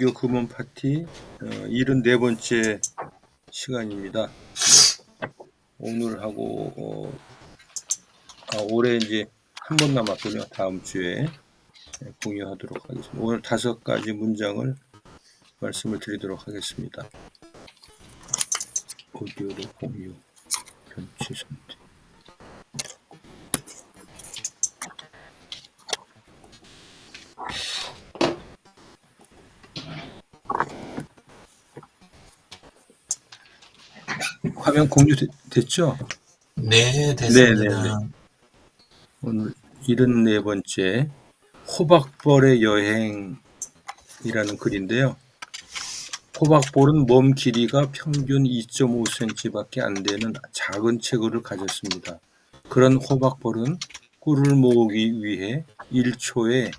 유교 금원 파티 74번째 시간입니다. 오늘 하고 올해 이제 한 번 남았군요. 다음 주에 공유하도록 하겠습니다. 오늘 5가지 문장을 말씀을 드리도록 하겠습니다. 오디오로 공유, 변치 선택. 화면 공유됐죠? 네, 됐습니다. 오늘 74번째 호박벌의 여행이라는 글인데요. 호박볼은 몸 길이가 평균 2.5cm밖에 안 되는 작은 체구를 가졌습니다. 그런 호박볼은 꿀을 모으기 위해 1초에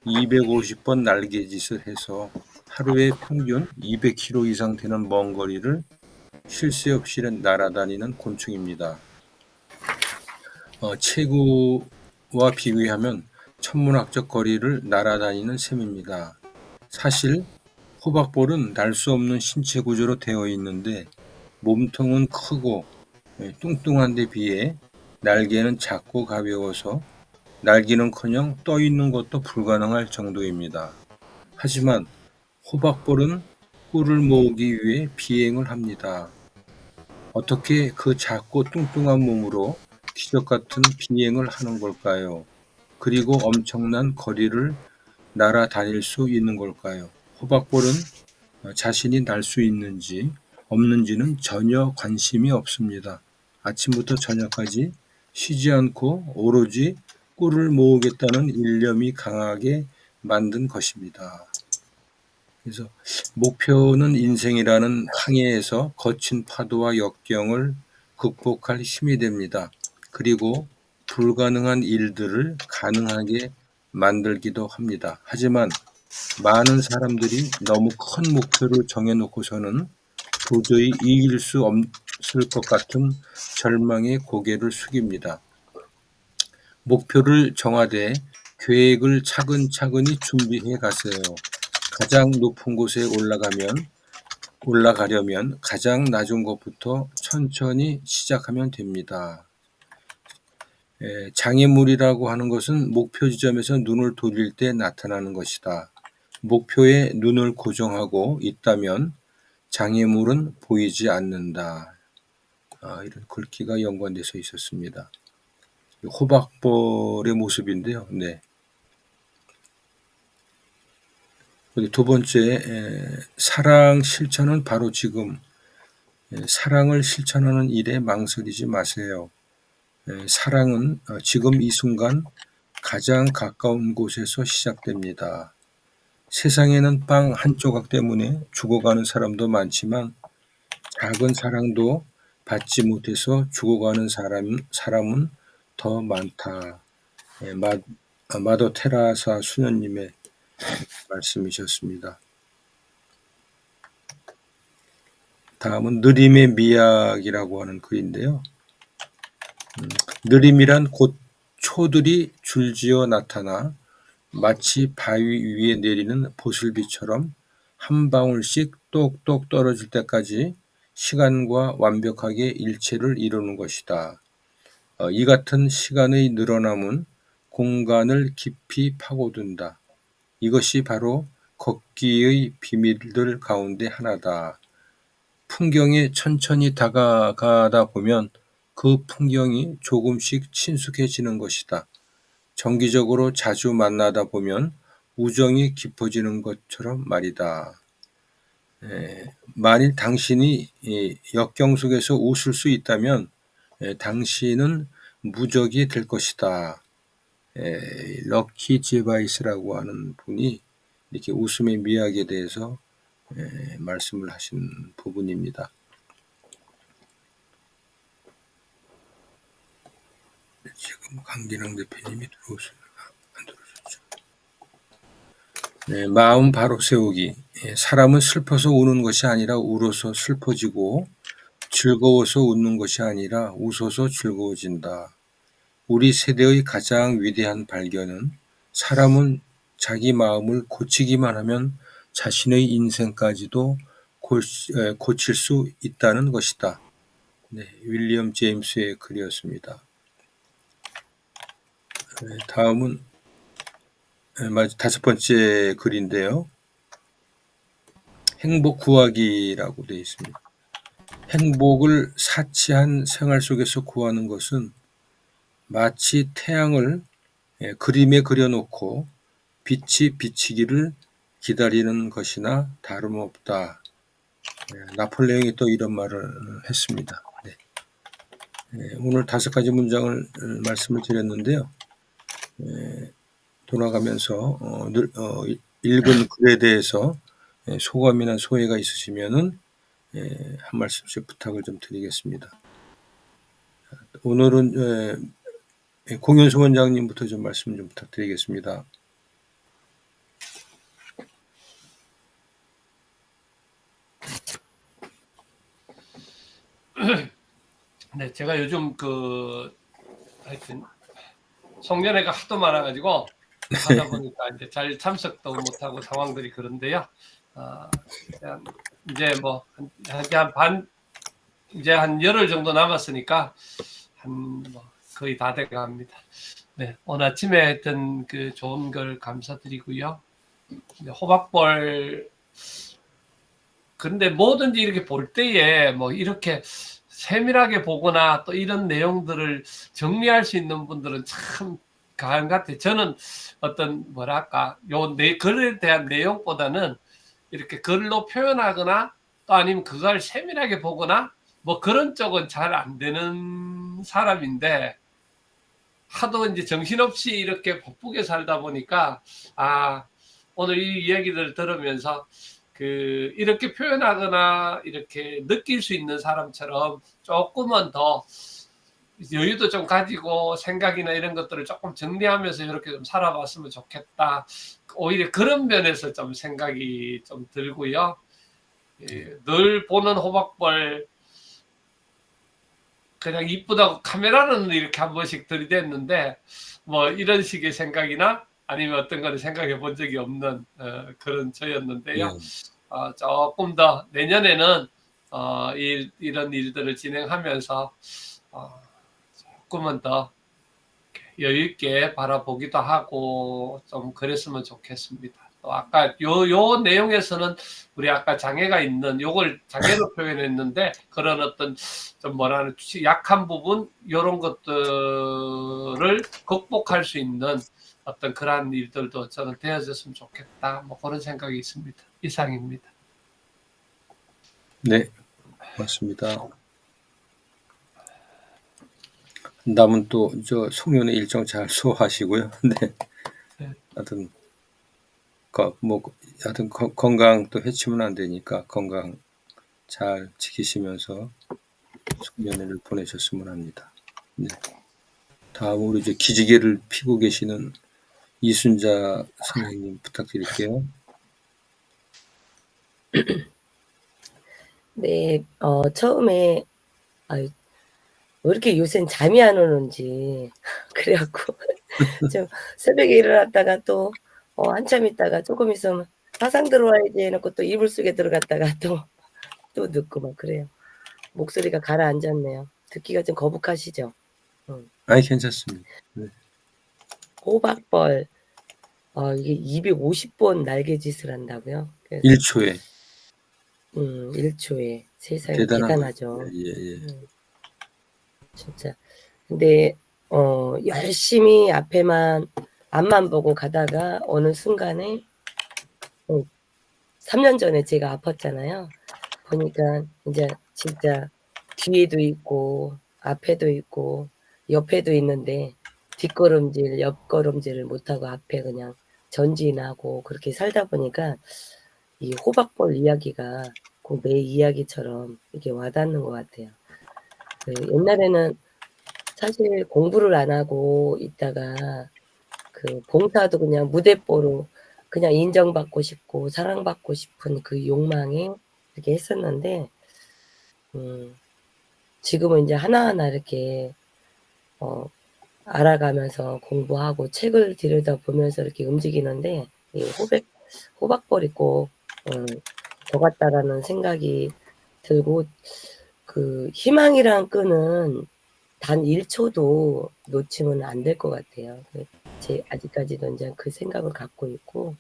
250번 날개짓을 해서 하루에 평균 200km 이상 되는 먼 거리를 쉴 새 없이 날아다니는 곤충입니다. 체구와 비교하면 천문학적 거리를 날아다니는 셈입니다. 사실 호박볼은 날 수 없는 신체 구조로 되어 있는데 몸통은 크고 뚱뚱한 데 비해 날개는 작고 가벼워서 날기는커녕 떠 있는 것도 불가능할 정도입니다. 하지만 호박볼은 꿀을 모으기 위해 비행을 합니다. 어떻게 그 작고 뚱뚱한 몸으로 기적 같은 비행을 하는 걸까요? 그리고 엄청난 거리를 날아다닐 수 있는 걸까요? 호박볼은 자신이 날 수 있는지 없는지는 전혀 관심이 없습니다. 아침부터 저녁까지 쉬지 않고 오로지 꿀을 모으겠다는 일념이 강하게 만든 것입니다. 그래서 목표는 인생이라는 항해에서 거친 파도와 역경을 극복할 힘이 됩니다. 그리고 불가능한 일들을 가능하게 만들기도 합니다. 하지만 많은 사람들이 너무 큰 목표를 정해놓고서는 도저히 이길 수 없을 것 같은 절망에 고개를 숙입니다. 목표를 정하되 계획을 차근차근히 준비해 가세요. 가장 높은 곳에 올라가려면 가장 낮은 곳부터 천천히 시작하면 됩니다. 장애물이라고 하는 것은 목표 지점에서 눈을 돌릴 때 나타나는 것이다. 목표에 눈을 고정하고 있다면 장애물은 보이지 않는다. 이런 글귀가 연관돼서 있었습니다. 호박벌의 모습인데요. 네. 두 번째, 사랑 실천은 바로 지금. 사랑을 실천하는 일에 망설이지 마세요. 사랑은 지금 이 순간 가장 가까운 곳에서 시작됩니다. 세상에는 빵 한 조각 때문에 죽어가는 사람도 많지만 작은 사랑도 받지 못해서 죽어가는 사람은 더 많다. 마더 테라사 수녀님의 말씀이셨습니다. 다음은 느림의 미학이라고 하는 글인데요. 느림이란 곧 초들이 줄지어 나타나 마치 바위 위에 내리는 보슬비처럼 한 방울씩 똑똑 떨어질 때까지 시간과 완벽하게 일체를 이루는 것이다. 이 같은 시간의 늘어남은 공간을 깊이 파고든다. 이것이 바로 걷기의 비밀들 가운데 하나다. 풍경에 천천히 다가가다 보면 그 풍경이 조금씩 친숙해지는 것이다. 정기적으로 자주 만나다 보면 우정이 깊어지는 것처럼 말이다. 만일 당신이 역경 속에서 웃을 수 있다면 당신은 무적이 될 것이다. 럭키 제바이스라고 하는 분이 이렇게 웃음의 미학에 대해서 말씀을 하신 부분입니다. 지금 강기랑 대표님이 안 들어오셨죠? 마음 바로 세우기. 사람은 슬퍼서 우는 것이 아니라 울어서 슬퍼지고 즐거워서 웃는 것이 아니라 웃어서 즐거워진다. 우리 세대의 가장 위대한 발견은 사람은 자기 마음을 고치기만 하면 자신의 인생까지도 고칠 수 있다는 것이다. 네, 윌리엄 제임스의 글이었습니다. 다음은 다섯 번째 글인데요. 행복 구하기라고 되어 있습니다. 행복을 사치한 생활 속에서 구하는 것은 마치 태양을 그림에 그려놓고 빛이 비치기를 기다리는 것이나 다름없다. 나폴레옹이 또 이런 말을 했습니다. 네. 오늘 5가지 문장을 말씀을 드렸는데요. 돌아가면서 읽은 글에 대해서 소감이나 소회가 있으시면은 한 말씀씩 부탁을 좀 드리겠습니다. 오늘은 공연수 원장님부터 좀 말씀 좀 부탁드리겠습니다. 네, 제가 요즘 하여튼 송년회가 하도 많아가지고 하다 보니까 이제 잘 참석도 못하고 상황들이 그런데요. 이제 뭐 이제 한 열흘 정도 남았으니까 거의 다 돼갑니다. 네, 오늘 아침에 하여튼 그 좋은 걸 감사드리고요. 호박벌 근데 뭐든지 이렇게 볼 때에 뭐 이렇게 세밀하게 보거나 또 이런 내용들을 정리할 수 있는 분들은 참 가한 것 같아요. 저는 어떤 뭐랄까 글에 대한 내용보다는 이렇게 글로 표현하거나 또 아니면 그걸 세밀하게 보거나 뭐 그런 쪽은 잘 안 되는 사람인데 하도 이제 정신없이 이렇게 바쁘게 살다 보니까 오늘 이 이야기들을 들으면서 이렇게 표현하거나 이렇게 느낄 수 있는 사람처럼 조금은 더 여유도 좀 가지고 생각이나 이런 것들을 조금 정리하면서 이렇게 좀 살아봤으면 좋겠다. 오히려 그런 면에서 좀 생각이 좀 들고요. 늘 보는 호박벌 그냥 이쁘다고 카메라는 이렇게 한 번씩 들이댔는데 뭐 이런 식의 생각이나 아니면 어떤 거를 생각해 본 적이 없는 그런 저였는데요. 조금 더 내년에는 이런 일들을 진행하면서 조금은 더 여유 있게 바라보기도 하고 좀 그랬으면 좋겠습니다. 또 아까 요 내용에서는 우리 아까 장애가 있는 요걸 장애로 표현했는데 그런 어떤 좀 뭐라는 약한 부분 이런 것들을 극복할 수 있는 어떤 그러한 일들도 저는 되어졌으면 좋겠다. 뭐 그런 생각이 있습니다. 이상입니다. 네, 고맙습니다. 남은 또 저 송년회 일정 잘 소화하시고요. 네. 하여튼 건강 또 해치면 안 되니까 건강 잘 지키시면서 송년회를 보내셨으면 합니다. 네. 다음으로 이제 기지개를 피고 계시는 이순자 선생님 부탁드릴게요. 네, 처음에 왜 이렇게 요새는 잠이 안 오는지 그래갖고 좀 새벽에 일어났다가 또 한참 있다가 조금 있으면 화상 들어와야지 해놓고 또 이불 속에 들어갔다가 또 눕고 막 그래요. 목소리가 가라앉았네요. 듣기가 좀 거북하시죠? 아니 괜찮습니다. 네. 호박벌 이게 250번 날개짓을 한다고요? 1초에 1초에 세상에 대단하죠. 예. 진짜. 근데 열심히 앞만 보고 가다가 어느 순간에 3년 전에 제가 아팠잖아요. 보니까 이제 진짜 뒤에도 있고 앞에도 있고 옆에도 있는데 뒷걸음질, 옆걸음질을 못하고 앞에 그냥 전진하고 그렇게 살다 보니까 이 호박벌 이야기가 꼭 내 이야기처럼 이렇게 와닿는 것 같아요. 옛날에는 사실 공부를 안 하고 있다가 봉사도 그냥 무대뽀로 그냥 인정받고 싶고 사랑받고 싶은 그 욕망에 이렇게 했었는데 지금은 이제 하나하나 이렇게 알아가면서 공부하고 책을 들여다보면서 이렇게 움직이는데 이 호박벌이 꼭 더 같다라는 생각이 들고, 그 희망이란 끈은 단 1초도 놓치면 안 될 것 같아요. 제 아직까지도 이제 그 생각을 갖고 있고,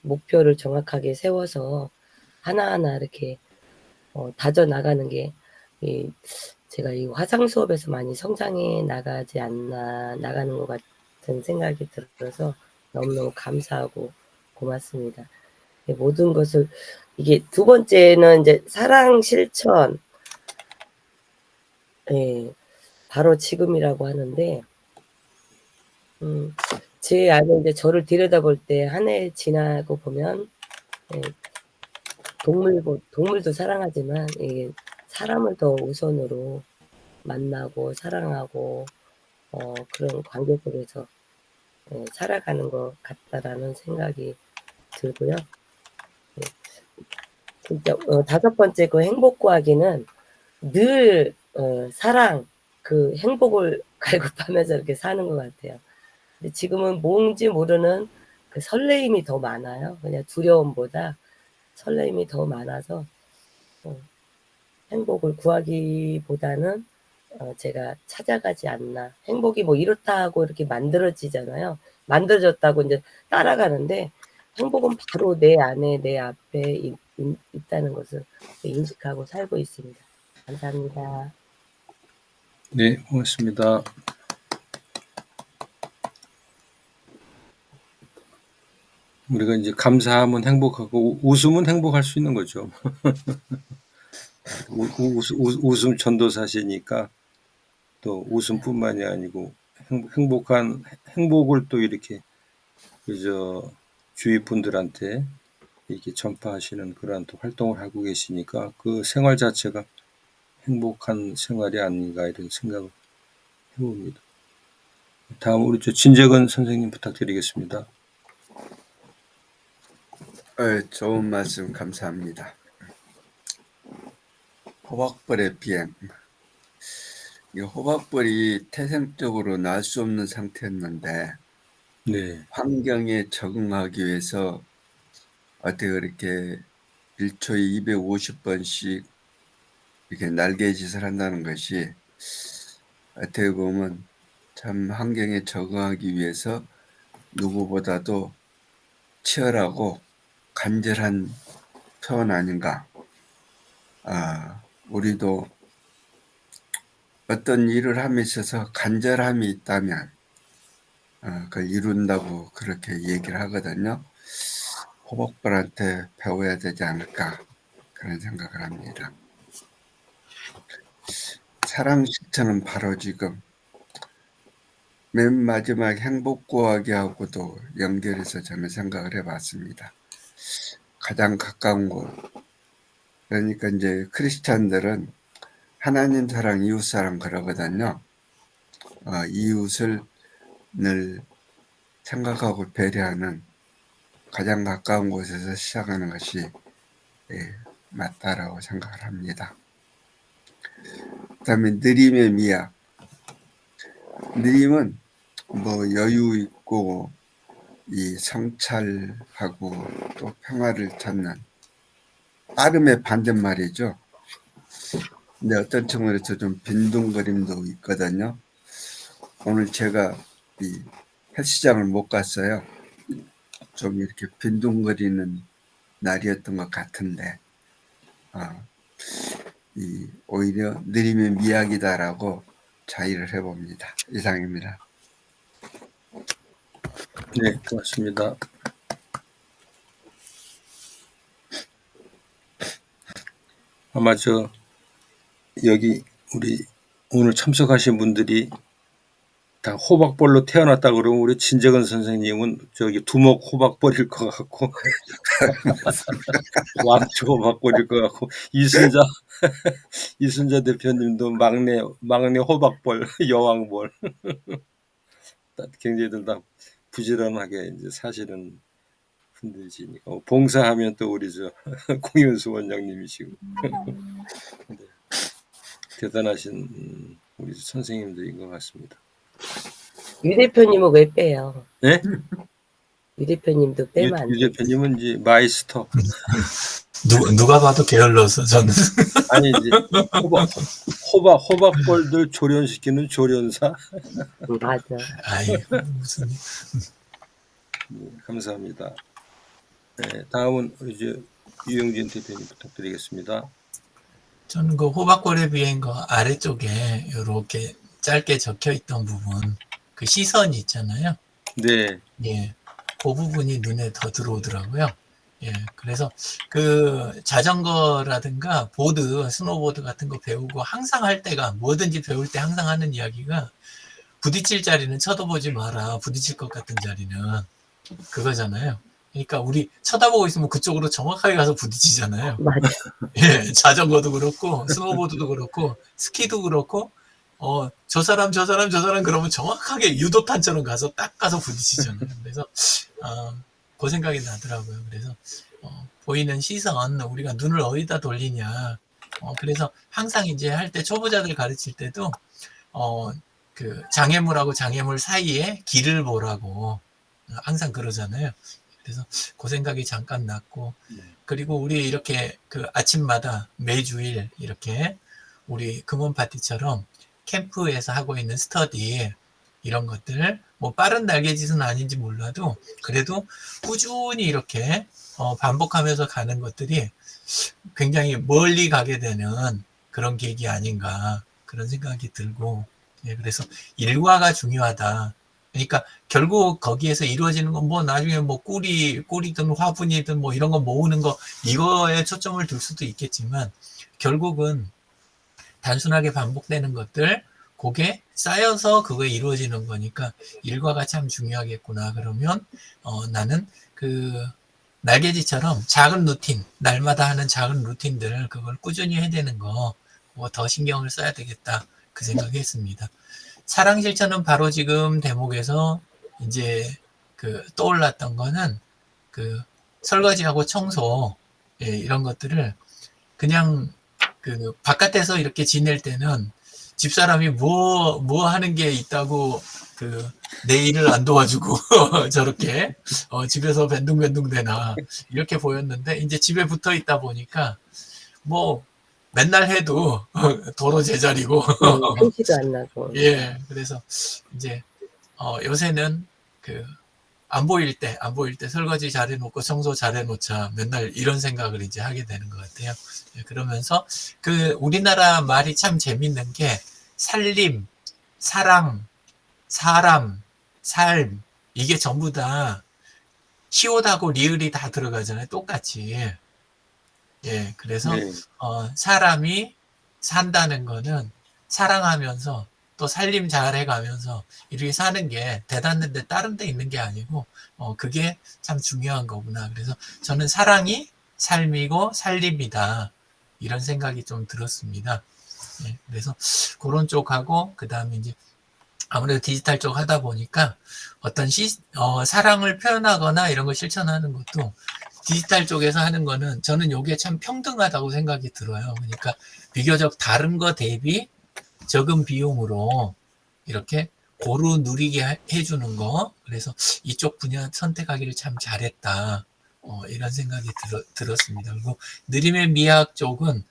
목표를 정확하게 세워서 하나하나 이렇게 다져 나가는 게, 제가 이 화상 수업에서 많이 성장해 나가는 것 같은 생각이 들어서 너무너무 감사하고 고맙습니다. 모든 것을, 이게 두 번째는 이제 사랑 실천, 예, 바로 지금이라고 하는데, 제 안에 이제 저를 들여다볼 때 한 해 지나고 보면, 예, 동물도 사랑하지만, 이게 사람을 더 우선으로 만나고 사랑하고, 그런 관계 속에서 살아가는 것 같다라는 생각이 들고요. 진짜 다섯 번째 그 행복 구하기는 늘 사랑, 그 행복을 갈급하면서 이렇게 사는 것 같아요. 근데 지금은 뭔지 모르는 그 설레임이 더 많아요. 그냥 두려움보다 설레임이 더 많아서 행복을 구하기보다는 제가 찾아가지 않나. 행복이 뭐 이렇다 하고 이렇게 만들어지잖아요. 만들어졌다고 이제 따라가는데, 행복은 바로 내 안에, 내 앞에 있다는 것을 인식하고 살고 있습니다. 감사합니다. 네, 고맙습니다. 우리가 이제 감사하면 행복하고 웃으면 행복할 수 있는 거죠. 웃음 전도사시니까 또 웃음뿐만이 아니고 행복을 또 이렇게 그저 주위 분들한테 이렇게 전파하시는 그러한 또 활동을 하고 계시니까 그 생활 자체가 행복한 생활이 아닌가 이런 생각을 해봅니다. 다음 우리 진재근 선생님 부탁드리겠습니다. 좋은 말씀 감사합니다. 호박벌의 비행. 이 호박벌이 태생적으로 날 수 없는 상태였는데, 네, 환경에 적응하기 위해서 어떻게 그렇게 1초에 250번씩 이렇게 날개짓을 한다는 것이 어떻게 보면 참 환경에 적응하기 위해서 누구보다도 치열하고 간절한 표현 아닌가. 우리도 어떤 일을 함에 있어서 간절함이 있다면 그걸 이룬다고 그렇게 얘기를 하거든요. 호박벌한테 배워야 되지 않을까 그런 생각을 합니다. 사랑 실천은 바로 지금 맨 마지막 행복 구하기하고도 연결해서 저는 생각을 해봤습니다. 가장 가까운 곳. 그러니까 이제 크리스찬들은 하나님 사랑, 이웃 사랑 그러거든요. 이웃을 늘 생각하고 배려하는 가장 가까운 곳에서 시작하는 것이 맞다라고 생각을 합니다. 그 다음에 느림의 미학. 느림은 뭐 여유 있고 이 성찰하고 또 평화를 찾는 빠름의 반대말이죠. 근데 어떤 측면에서 좀 빈둥거림도 있거든요. 오늘 제가 이 헬스장을 못 갔어요. 좀 이렇게 빈둥거리는 날이었던 것 같은데, 오히려 느림의 미학이다라고 자의를 해봅니다. 이상입니다. 네, 고맙습니다. 아마 여기 우리 오늘 참석하신 분들이 다 호박벌로 태어났다 그러면 우리 진재근 선생님은 두목 호박벌일 것 같고 왕초 호박벌일 것 같고 이순자 대표님도 막내 호박벌 여왕벌 굉장히들 다 부지런하게 이제 사실은 분들이시니까 봉사하면 또 우리 공윤수 원장님이시고 네. 대단하신 우리 선생님들인 것 같습니다. 유 대표님은 왜 빼요? 네? 유 대표님도 빼면 안 유 되지. 대표님은 이제 마이스터. 누가 봐도 게을러서 저는. 아니 이제 호박벌들 조련시키는 조련사. 맞아. 아이, 무슨. 감사합니다. 네, 다음은 이제 유영진 대표님 부탁드리겠습니다. 저는 그 호박골의 비행거 아래쪽에 이렇게 짧게 적혀 있던 부분, 그 시선이 있잖아요. 네, 예, 그 부분이 눈에 더 들어오더라고요. 예, 그래서 그 자전거라든가 보드, 스노보드 같은 거 배우고 항상 할 때가, 뭐든지 배울 때 항상 하는 이야기가 부딪힐 자리는 쳐다보지 마라. 부딪힐 것 같은 자리는. 그거잖아요. 그러니까 우리 쳐다보고 있으면 그쪽으로 정확하게 가서 부딪히잖아요. 맞아. 예, 자전거도 그렇고 스노보드도 그렇고 스키도 그렇고 저 사람 그러면 정확하게 유도탄처럼 가서 딱 가서 부딪히잖아요. 그래서 그 생각이 나더라고요. 그래서 보이는 시선, 우리가 눈을 어디다 돌리냐. 그래서 항상 이제 할 때 초보자들 가르칠 때도 그 장애물하고 장애물 사이에 길을 보라고 항상 그러잖아요. 그래서 그 생각이 잠깐 났고, 그리고 우리 이렇게 그 아침마다 매주일 이렇게 우리 금원 파티처럼 캠프에서 하고 있는 스터디 이런 것들, 뭐 빠른 날개짓은 아닌지 몰라도 그래도 꾸준히 이렇게 반복하면서 가는 것들이 굉장히 멀리 가게 되는 그런 계기 아닌가 그런 생각이 들고, 예, 그래서 일과가 중요하다. 그러니까 결국 거기에서 이루어지는 건 뭐 나중에 뭐 꿀이든 화분이든 뭐 이런 거 모으는 거 이거에 초점을 둘 수도 있겠지만 결국은 단순하게 반복되는 것들 그게 쌓여서 그거에 이루어지는 거니까 일과가 참 중요하겠구나. 그러면 나는 그 날개짓처럼 작은 루틴, 날마다 하는 작은 루틴들 그걸 꾸준히 해야 되는 거 그거 더 신경을 써야 되겠다. 그 생각이 했습니다. 사랑 실천은 바로 지금 대목에서 이제 그 떠올랐던 거는 그 설거지하고 청소, 예, 이런 것들을 그냥 그 바깥에서 이렇게 지낼 때는 집사람이 뭐 하는 게 있다고 그 내 일을 안 도와주고 저렇게 집에서 밴둥밴둥 되나 이렇게 보였는데 이제 집에 붙어 있다 보니까 뭐 맨날 해도 도로 제자리고 한시도 안 나고. 예, 그래서 이제 요새는 그 안 보일 때 설거지 잘해놓고 청소 잘해놓자 맨날 이런 생각을 이제 하게 되는 것 같아요. 예, 그러면서 그 우리나라 말이 참 재밌는 게 살림, 사랑, 사람, 삶 이게 전부 다 시옷하고 리을이 다 들어가잖아요. 똑같이. 예, 그래서 네. 사람이 산다는 거는 사랑하면서 또 살림 잘 해가면서 이렇게 사는 게 대단한데 다른 데 있는 게 아니고 그게 참 중요한 거구나. 그래서 저는 사랑이 삶이고 살림이다. 이런 생각이 좀 들었습니다. 예, 그래서 그런 쪽하고 그 다음에 이제 아무래도 디지털 쪽 하다 보니까 어떤 사랑을 표현하거나 이런 걸 실천하는 것도 디지털 쪽에서 하는 거는 저는 이게 참 평등하다고 생각이 들어요. 그러니까 비교적 다른 거 대비 적은 비용으로 이렇게 고루 누리게 해주는 거. 그래서 이쪽 분야 선택하기를 참 잘했다. 이런 생각이 들었습니다. 그리고 느림의 미학 쪽은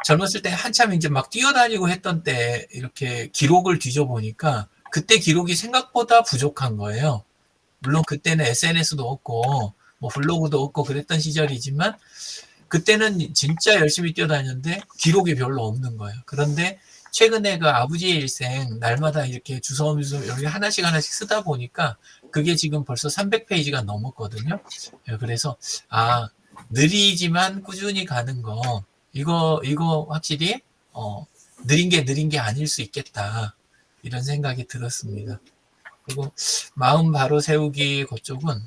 젊었을 때 한참 이제 막 뛰어다니고 했던 때 이렇게 기록을 뒤져보니까 그때 기록이 생각보다 부족한 거예요. 물론 그때는 SNS도 없고 뭐 블로그도 없고 그랬던 시절이지만 그때는 진짜 열심히 뛰어다녔는데 기록이 별로 없는 거예요. 그런데 최근에 그 아버지의 일생 날마다 이렇게 주섬주섬 여기 하나씩 쓰다 보니까 그게 지금 벌써 300페이지가 넘었거든요. 그래서 느리지만 꾸준히 가는 거 이거 확실히 느린 게 아닐 수 있겠다. 이런 생각이 들었습니다. 그리고 마음 바로 세우기 그쪽은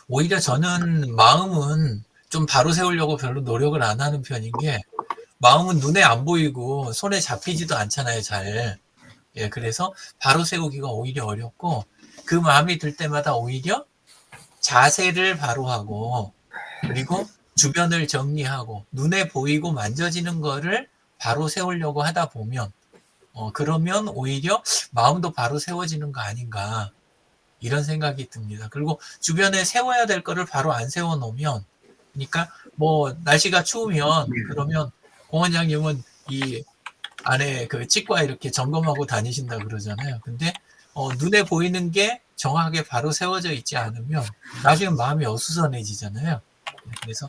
오히려 저는 마음은 좀 바로 세우려고 별로 노력을 안 하는 편인 게 마음은 눈에 안 보이고 손에 잡히지도 않잖아요, 잘. 예, 그래서 바로 세우기가 오히려 어렵고 그 마음이 들 때마다 오히려 자세를 바로 하고 그리고 주변을 정리하고 눈에 보이고 만져지는 거를 바로 세우려고 하다 보면 그러면 오히려 마음도 바로 세워지는 거 아닌가 이런 생각이 듭니다. 그리고 주변에 세워야 될 거를 바로 안 세워 놓으면, 그러니까 뭐 날씨가 추우면 그러면 공원장님은 이 안에 그 치과 이렇게 점검하고 다니신다 그러잖아요. 근데 눈에 보이는 게 정확하게 바로 세워져 있지 않으면 나중에 마음이 어수선해지잖아요. 그래서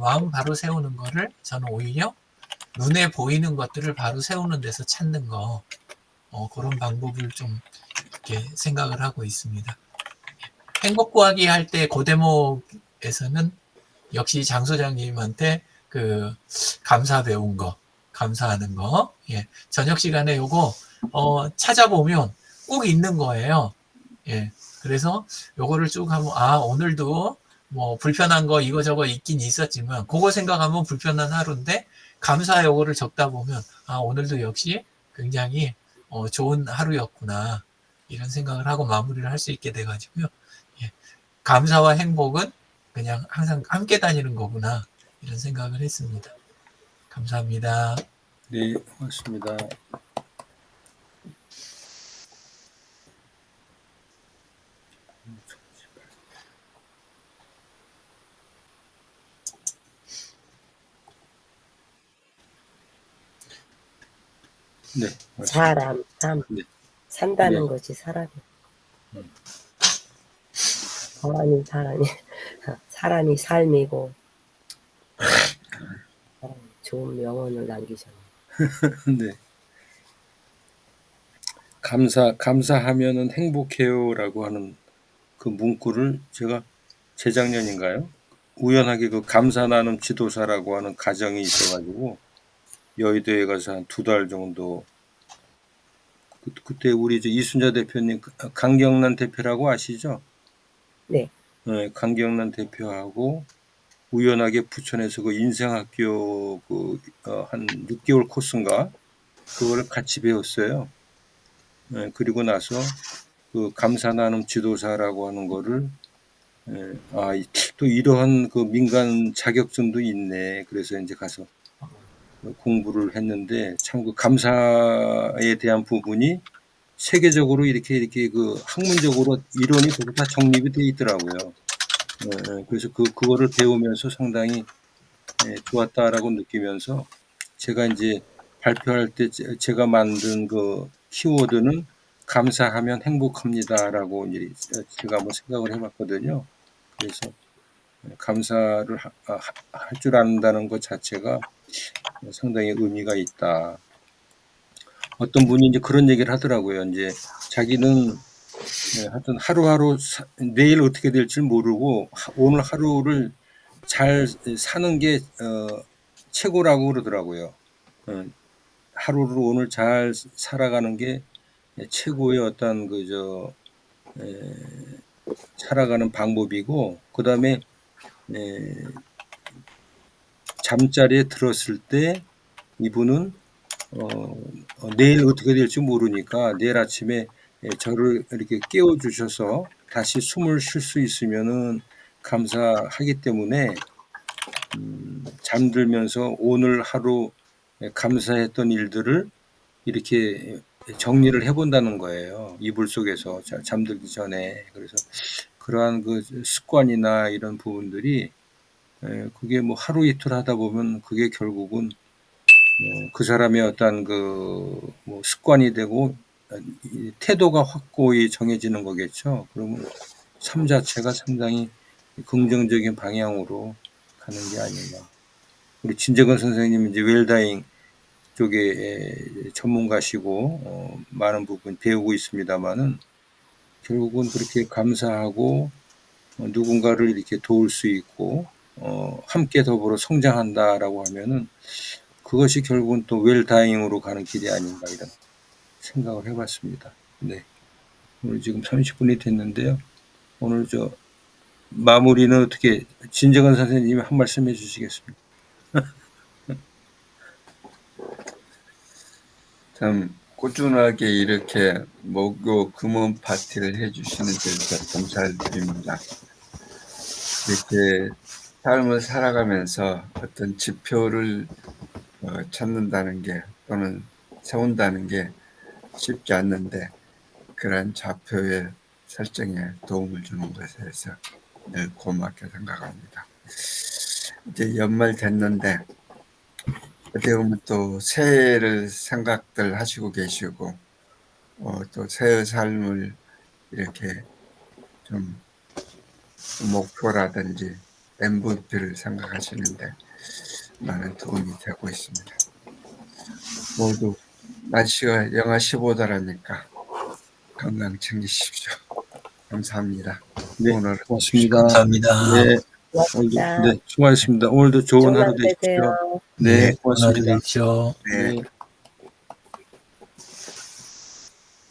마음 바로 세우는 거를 저는 오히려 눈에 보이는 것들을 바로 세우는 데서 찾는 거, 그런 방법을 좀 이렇게 생각을 하고 있습니다. 행복 구하기 할 때 그 대목에서는 역시 장 소장님한테 그 감사 배운 거, 감사하는 거, 예, 저녁 시간에 요거 찾아보면 꼭 있는 거예요. 예, 그래서 요거를 쭉 하면 오늘도 뭐 불편한 거 이거저거 있긴 있었지만 그거 생각하면 불편한 하루인데 감사 요거를 적다 보면 오늘도 역시 굉장히 좋은 하루였구나 이런 생각을 하고 마무리를 할 수 있게 돼가지고요. 예, 감사와 행복은 그냥 항상 함께 다니는 거구나 이런 생각을 했습니다. 감사합니다. 네, 고맙습니다. 네, 고맙습니다. 사람, 삶. 네. 산다는 네. 것이 사람이. 사람이 삶이고, 좋은 명언을 남기셨네요. 네. 감사하면은 행복해요라고 하는 그 문구를 제가 재작년인가요? 우연하게 그 감사 나눔 지도사라고 하는 가정이 있어가지고 여의도에 가서 한 2달 정도 그때 우리 이순자 대표님 강경란 대표라고 아시죠? 네. 네, 강경란 대표하고 우연하게 부천에서 그 인생학교 한 6개월 코스인가 그거를 같이 배웠어요. 네, 그리고 나서 그 감사 나눔 지도사라고 하는 거를 또 이러한 그 민간 자격증도 있네. 그래서 이제 가서 공부를 했는데 참 그 감사에 대한 부분이 세계적으로 이렇게 그 학문적으로 이론이 거기 다 정립이 돼 있더라고요. 그래서 그거를 배우면서 상당히 좋았다라고 느끼면서 제가 이제 발표할 때 제가 만든 그 키워드는 감사하면 행복합니다라고 이제 제가 한번 생각을 해봤거든요. 그래서 감사를 할 줄 안다는 것 자체가 상당히 의미가 있다. 어떤 분이 이제 그런 얘기를 하더라고요. 이제 자기는 하여튼 하루하루 내일 어떻게 될지 모르고 오늘 하루를 잘 사는 게 최고라고 그러더라고요. 하루를 오늘 잘 살아가는 게 최고의 어떤 살아가는 방법이고, 그 다음에 잠자리에 들었을 때 이분은 내일 어떻게 될지 모르니까 내일 아침에 저를 이렇게 깨워주셔서 다시 숨을 쉴 수 있으면은 감사하기 때문에 잠들면서 오늘 하루 감사했던 일들을 이렇게 정리를 해본다는 거예요. 이불 속에서 잠들기 전에. 그래서 그러한 그 습관이나 이런 부분들이 그게 뭐 하루 이틀 하다 보면 그게 결국은 그 사람의 어떤 뭐 습관이 되고 태도가 확고히 정해지는 거겠죠. 그러면 삶 자체가 상당히 긍정적인 방향으로 가는 게 아닌가. 우리 진재건 선생님 이제 웰다잉 쪽에 전문가시고 많은 부분 배우고 있습니다만은 결국은 그렇게 감사하고 누군가를 이렇게 도울 수 있고 함께 더불어 성장한다라고 하면은 그것이 결국은 또 웰다잉으로 가는 길이 아닌가 이런 생각을 해봤습니다. 네, 오늘 지금 30분이 됐는데요. 오늘 마무리는 어떻게 진정한 선생님이 한 말씀 해주시겠습니다. 참 꾸준하게 이렇게 목요 금원 파티를 해주시는 데서 감사드립니다. 이렇게 삶을 살아가면서 어떤 지표를 찾는다는 게 또는 세운다는 게 쉽지 않는데 그런 좌표에 설정에 도움을 주는 것에 대해서 늘 고맙게 생각합니다. 이제 연말 됐는데 어떻게 보면 또 새해를 생각들 하시고 계시고 또 새해 삶을 이렇게 좀 목표라든지 MVP를 생각하시는데 많은 도움이 되고 있습니다. 모두 날씨가 영하 15도라니까 건강 챙기십시오. 감사합니다. 네, 오늘 고맙습니다. 감사합니다. 네, 고맙습니다. 네, 수고하셨습니다. 오늘도 좋은 좋은 하루 하루 되십시오. 되세요. 네, 오늘 고맙습니다. 되십시오. 네. 네.